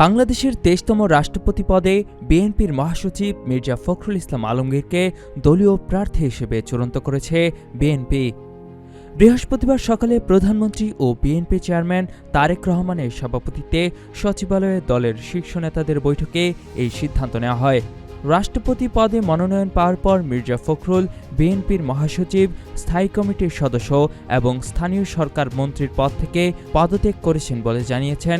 বাংলাদেশের ২৩তম রাষ্ট্রপতি পদে বিএনপির মহাসচিব মির্জা ফখরুল ইসলাম আলমগীরকে দলীয় প্রার্থী হিসেবে চূড়ান্ত করেছে বিএনপি। বৃহস্পতিবার সকালে প্রধানমন্ত্রী ও বিএনপি চেয়ারম্যান তারেক রহমানের সভাপতিত্বে সচিবালয়ে দলের শীর্ষ নেতাদের বৈঠকে এই সিদ্ধান্ত নেওয়া হয়। রাষ্ট্রপতি পদে মনোনয়ন পাওয়ার পর মির্জা ফখরুল বিএনপির মহাসচিব, স্থায়ী কমিটির সদস্য এবং স্থানীয় সরকার মন্ত্রীর পদ থেকে পদত্যাগ করেছেন বলে জানিয়েছেন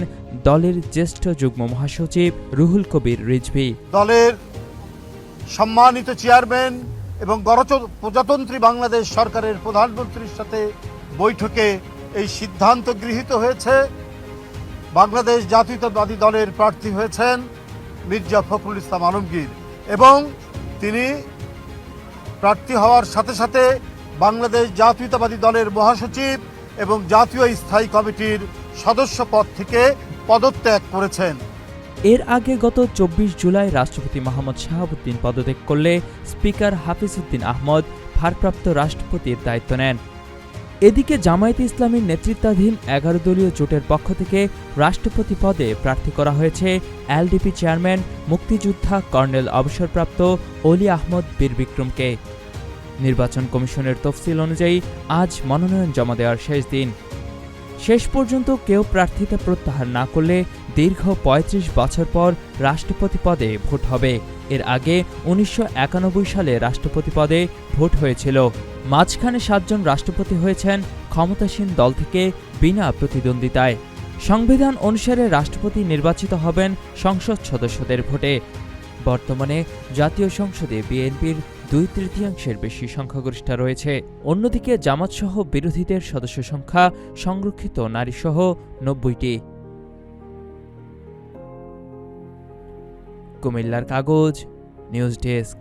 দলের জ্যেষ্ঠ যুগ্ম মহাসচিব রুহুল কবির রিজভী। দলের সম্মানিত চেয়ারম্যান এবং প্রজাতন্ত্রী বাংলাদেশ সরকারের প্রধানমন্ত্রীর সাথে বৈঠকে এই সিদ্ধান্ত গৃহীত হয়েছে। বাংলাদেশ জাতীয়তাবাদী দলের প্রার্থী হয়েছেন মির্জা ফখরুল ইসলাম আলমগীর এবং তিনি প্রার্থী হওয়ার সাথে সাথে বাংলাদেশ জাতীয়তাবাদী দলের মহাসচিব এবং জাতীয় স্থায়ী কমিটির সদস্য পদ থেকে পদত্যাগ করেছেন। এর আগে গত ২৪ জুলাই রাষ্ট্রপতি মোহাম্মদ শাহাবুদ্দিন পদত্যাগ করলে স্পিকার হাফিজ উদ্দিন আহমদ ভারপ্রাপ্ত রাষ্ট্রপতির দায়িত্ব নেন। এদিকে জামায়াতে ইসলামীর নেতৃত্বাধীন ১১ দলীয় জোটের পক্ষ থেকে রাষ্ট্রপতি পদে প্রার্থী করা হয়েছে এলডিপি চেয়ারম্যান মুক্তিযোদ্ধা কর্নেল অবসরপ্রাপ্ত অলি আহমদ বীর বিক্রমকে। নির্বাচন কমিশনের তফসিল অনুযায়ী আজ মনোনয়ন জমা দেওয়ার শেষ দিন। শেষ পর্যন্ত কেউ প্রার্থিতা প্রত্যাহার না করলে দীর্ঘ ৩৫ বছর পর রাষ্ট্রপতি পদে ভোট হবে। এর আগে ১৯৯১ সালে রাষ্ট্রপতি পদে ভোট হয়েছিল। মাঝখানে ৭ জন রাষ্ট্রপতি হয়েছেন ক্ষমতাসীন দল থেকে বিনা প্রতিদ্বন্দ্বিতায়। সংবিধান অনুসারে রাষ্ট্রপতি নির্বাচিত হবেন সংসদ সদস্যদের ভোটে। বর্তমানে জাতীয় সংসদে বিএনপির ২/৩ বেশি সংখ্যাগরিষ্ঠতা রয়েছে। অন্যদিকে জামাতসহ বিরোধীদের সদস্য সংখ্যা সংরক্ষিত নারীসহ ৯০টি। কুমিল্লার কাগজ, নিউজ ডেস্ক।